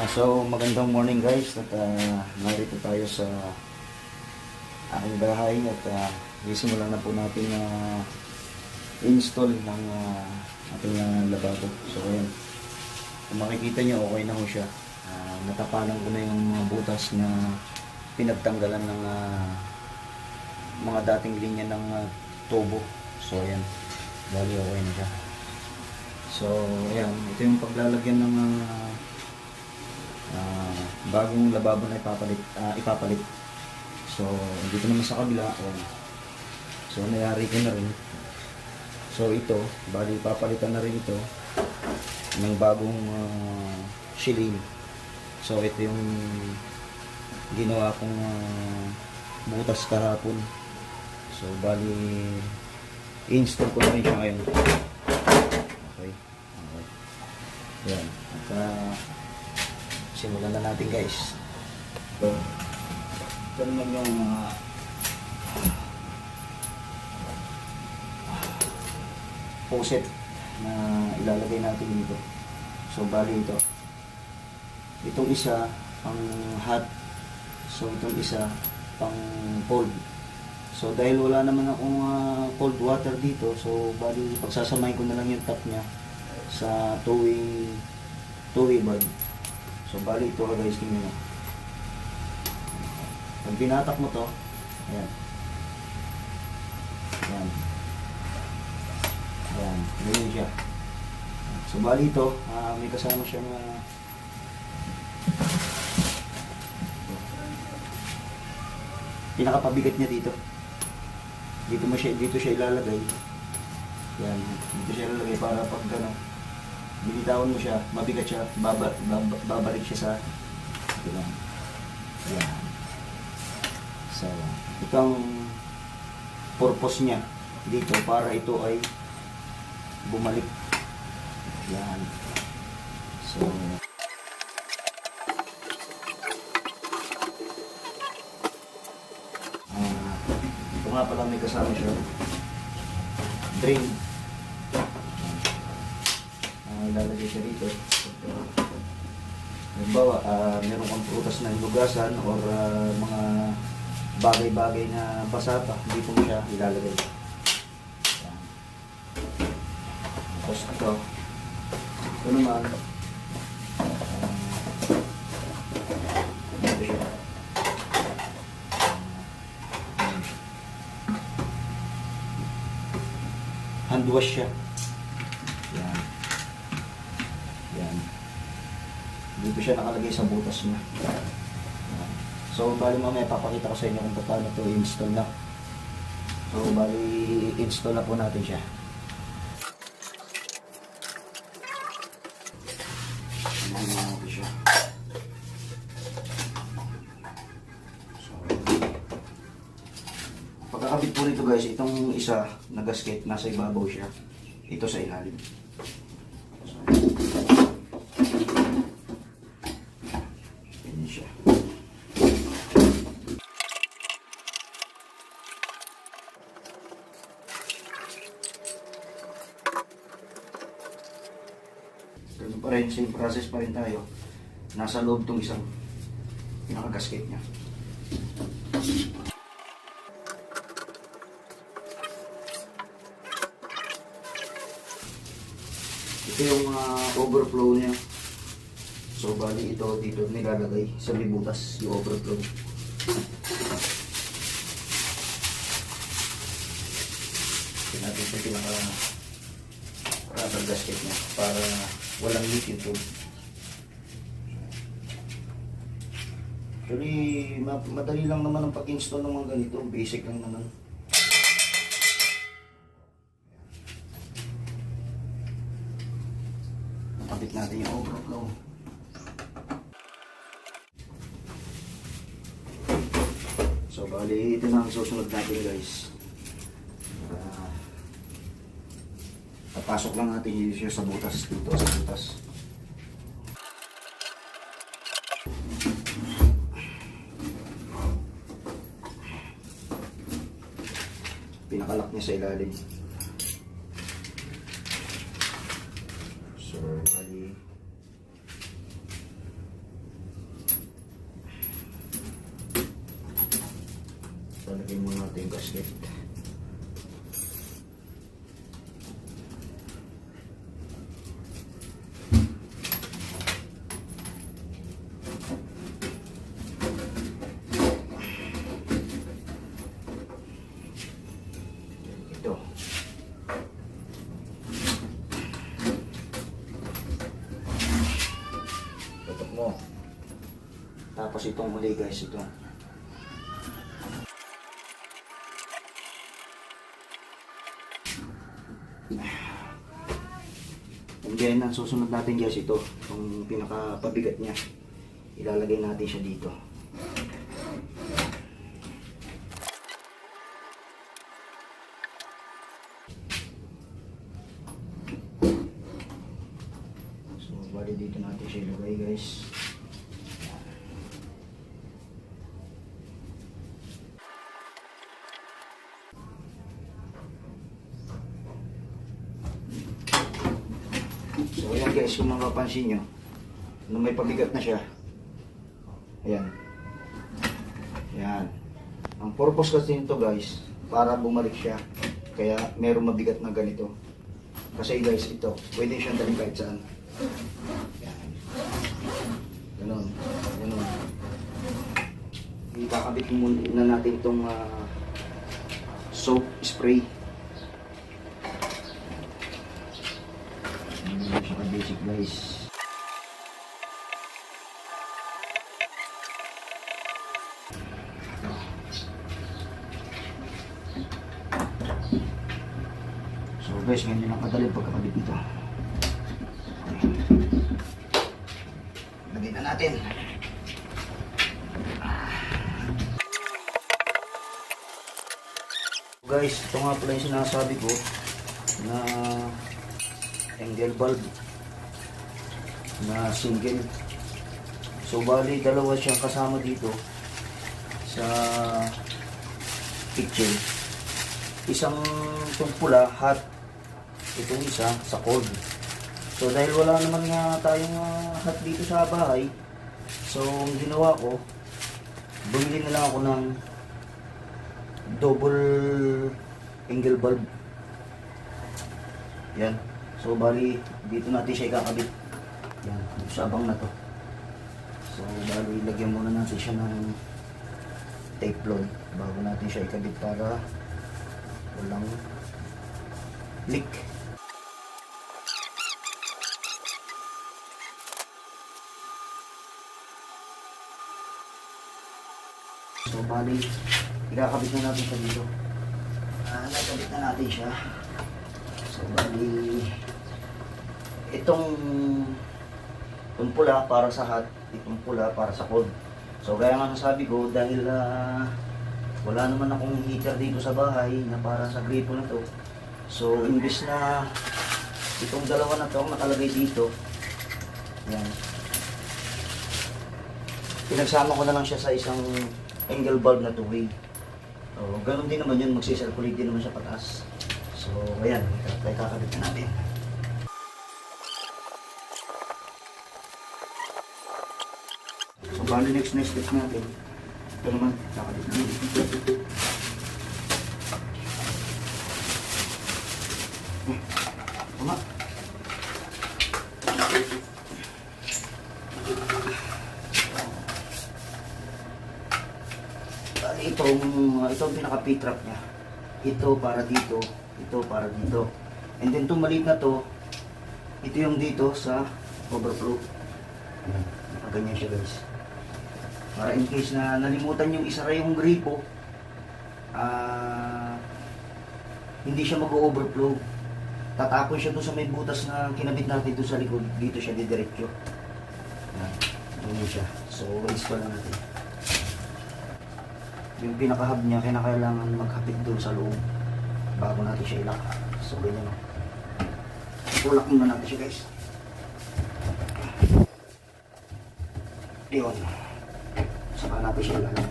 So magandang morning guys at narito tayo sa aking bahay at isimulan na po natin install ng ating lababo. So ayan, kung makikita nyo okay na ho siya. Natapalan ko na yung mga butas na pinagtanggalan ng mga dating linya ng tubo. So ayan, bali okay na siya. So ayan, ito yung paglalagyan ng bagong lababo na ipapalit. So dito naman sa kabila, so nayari ko na rin. So ito, bali papalitan na rin ito ng bagong shilling. So ito yung ginawa kong butas kahapon. So bali install ko na rin siya ngayon. Okay. Yan. At simulan na natin guys. Ito naman yung faucet na ilalagay natin dito. So bali itong isa pang hot, so itong isa pang cold. So dahil wala naman akong cold water dito, so bali pagsasamahin ko na lang yung tap nya sa two-way bulb. So bali ito guys, tingnan mo. Pag binatak mo to, ayan. Ayan. Ayan, ganyan siya. So bali ito, may kasama siyang pinakapabigat niya dito. Dito siya ilalagay. Yan, dito siya ilalagay para pag gano'n, binitawan mo siya, mabigat siya, babalik siya sa ito lang. Yan. So, itong purpose niya dito para ito ay bumalik. Yan. So, ito nga pala may kasama siya drain. Ilalagay siya dito. Halimbawa, meron kang prutas na hinugasan or mga bagay-bagay na basa pa, dito mo siya ilalagay. Yan. Tapos ito naman, ito siya. Hand wash siya. Yan. Yan. Dito siya nakalagay sa butas niya. Yan. So bali mamaya papakita ko sa inyo kung paano ito i-install na. So bali install na po natin siya. Yan natin siya. So, pagkakabit po nito guys, itong isa na gasket nasa ibabaw siya. Ito sa ilalim. Ganun pa rin, same process pa rin tayo. Nasa loob itong isang pinaka-gasket niya. Ito yung overflow niya. So bali ito dito nilalagay sa bibutas yung overflow. Ito natin sa pinaka-rubber gasket niya para walang leak yung tube. Actually, madali lang naman ang pag-install ng mga ganito. Basic lang naman. Nakabit natin yung overflow. So, bali, ito na ang susunod natin guys. Papasok lang natin yung siya sa butas dito sa butas. Pinakalak niya sa ilalim. So, bali lalagay muna natin yung gasket. Ito. Tutok mo. Tapos itong huli guys, ito. And then, ang susunod natin guys, ito. Itong pinakapabigat niya. Ilalagay natin siya dito. So, bali dito natin siya ilagay guys. So ayan guys, kung mapapansin nyo, nung may pabigat na siya, ayan, ayan, ang purpose kasi nito guys, para bumalik siya, kaya meron mabigat na ganito, kasi guys, ito, pwede siyang dalhin kahit saan, ayan, ganun, ganun, ikakabit muna natin itong soap spray. Basic guys. So guys, ganyan ang kadali pagkakabit nito. Lagyan na natin. Guys, ito nga pala yung sinasabi ko na angle bulb na single. So bali dalawa siyang kasama dito sa kitchen. Isang itong pula hot, itong isa sa cold. So dahil wala naman nga tayong hot dito sa bahay, so ang ginawa ko, bumili na lang ako ng double angle bulb. Yan. So bali dito natin siya ikakabit. Yan, sa abang na to. So, bali, lagyan muna natin siya ng teflon bago natin siya ikabit para walang leak. So, bali, ikakabit na natin siya dito. Nakabit na natin siya. So, bali, itong pula para sa hot, itong pula para sa cold. So gaya nga nasabi ko, dahil wala naman akong heater dito sa bahay na para sa gripo na to. So imbes na itong dalawa na to ang nakalagay dito, yan, pinagsama ko na lang siya sa isang angle bulb na two-way. So ganun din naman yun, magsisirculate din naman siya pataas. So ayan, kakabit na natin. So, bali next step natin. Ito naman, nakabit na. Tama. Bali itong pinaka-P-trap niya. Ito para dito, ito para dito. And then itong maliit na to, ito yung dito sa overflow. Ayan, nakaganyan siya guys. Para in case na nalimutan yung isara yung gripo, hindi siya mag-overflow. Tatapon siya doon sa may butas na kinabit natin doon sa likod. Dito siya didiretso. Yan siya. So, install na natin. Yung pinaka-hub niya, kailangan maghapit doon sa loob bago natin siya ilak. So, ganyan o. Tulak muna natin siya guys. Yun. Saka natin siya ilalim.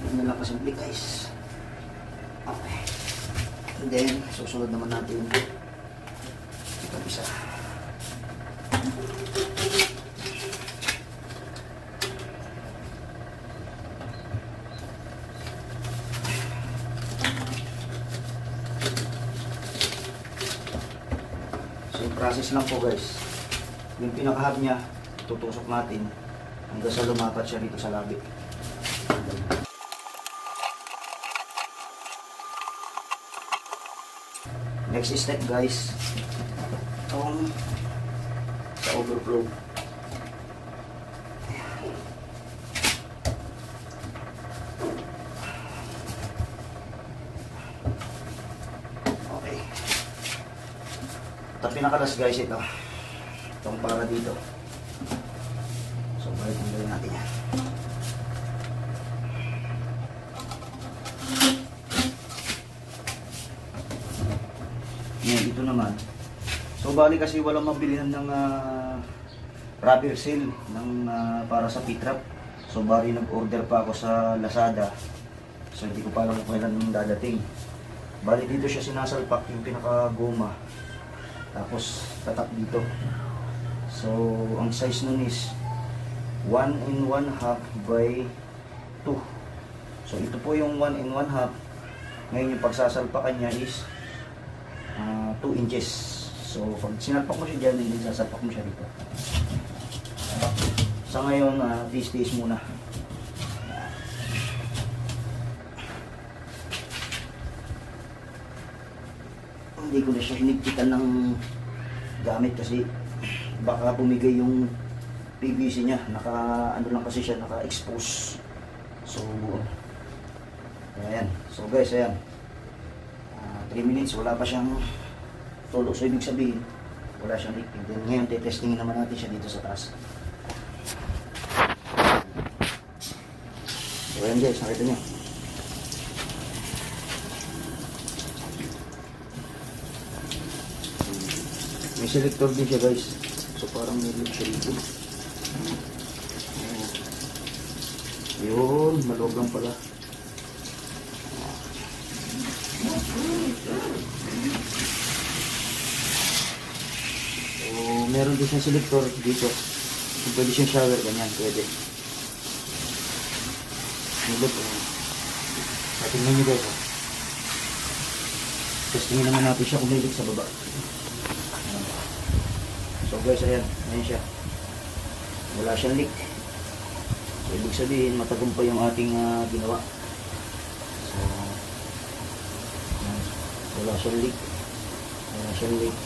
Yun na lang kasimple guys. Okay. And then, susunod naman natin ito isa. process lang po guys. Yung pinaka-hub niya, tutusok natin hanggang sa lumapat siya dito sa labi. Next step guys, itong sa overflow. Okay. Ito pinakalas guys, ito. Itong para dito. So, balik ang gawin natin yan. Ngayon, ito naman. So, bali kasi walang mabilihan ng rubber seal ng, para sa P-trap. So, bali nag-order pa ako sa Lazada. So, hindi ko pa alam kung kailan dadating. Bali dito siya sinasalpak yung pinaka-goma. Tapos, tatak dito. So, ang size nun is 1 1/2 by 2. So, ito po yung 1 1/2. Ngayon, yung pagsasalpakan niya is 2 inches. So, pag sinalpak mo siya dyan, hindi sasalpak mo siya dito. Sa ngayon, tiis-tiis muna. Hindi ko na siya hinigpitan ng gamit kasi baka bumigay yung PVC niya. Ano lang kasi siya, naka-expose. So, ayan. So guys, ayan. 3 minutes, wala pa siyang tulo. So, ibig sabihin, wala siyang leak. Then, ngayon, testingin naman natin siya dito sa taas. So, ayan guys, nakita nyo. May selector din siya guys. So, parang may leak siya dito. Yun, malog lang pala. So, meron din siyang selector dito. Kung pwede siyang shower, ganyan, pwede. Nilip, tingnan nyo guys. Testingin naman natin siya kung may leak sa baba. So guys, ayan, ayan siya. Wala siyang leak. So, ibig sabihin, matagumpay yung ating ginawa. So, wala siyang leak. Wala siyang leak.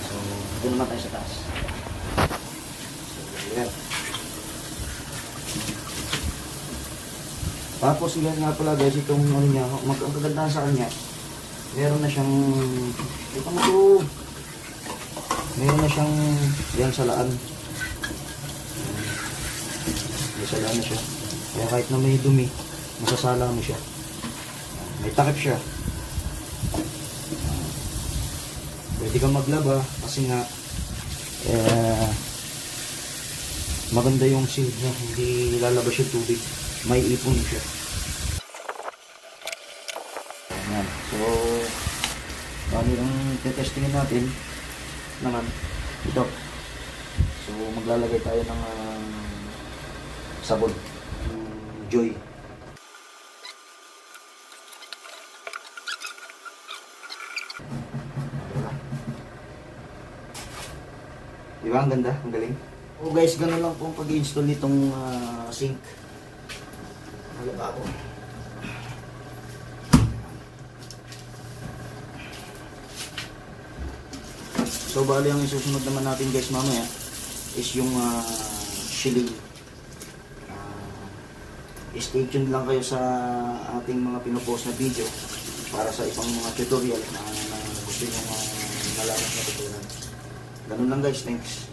So, dito naman tayo sa taas. So, ayan. Tapos, yan nga pala guys, itong ano niya, ang kagandahan sa kanya, meron na siyang, ito mo ito, meron na siyang, yan salaan. May salaan na siya. Kaya kahit na may dumi, masasala mo siya. May takip siya. Pwede kang maglaba kasi nga maganda yung seal niya, hindi lalabas yung tubig, may ipon siya. Ayan. So, bali ang testingin natin naman ito. So, maglalagay tayo ng sabon, Joy. Diba? Ang ganda, ang galing. So guys, ganun lang po ang pag-install nitong sink. Malaba ako. So bali ang isusunod naman natin guys mamaya is yung shilling. Stay tuned lang kayo sa ating mga pinopost na video para sa ibang mga tutorial na gusto nyo malaman na tutunan. Ganun lang guys, thanks.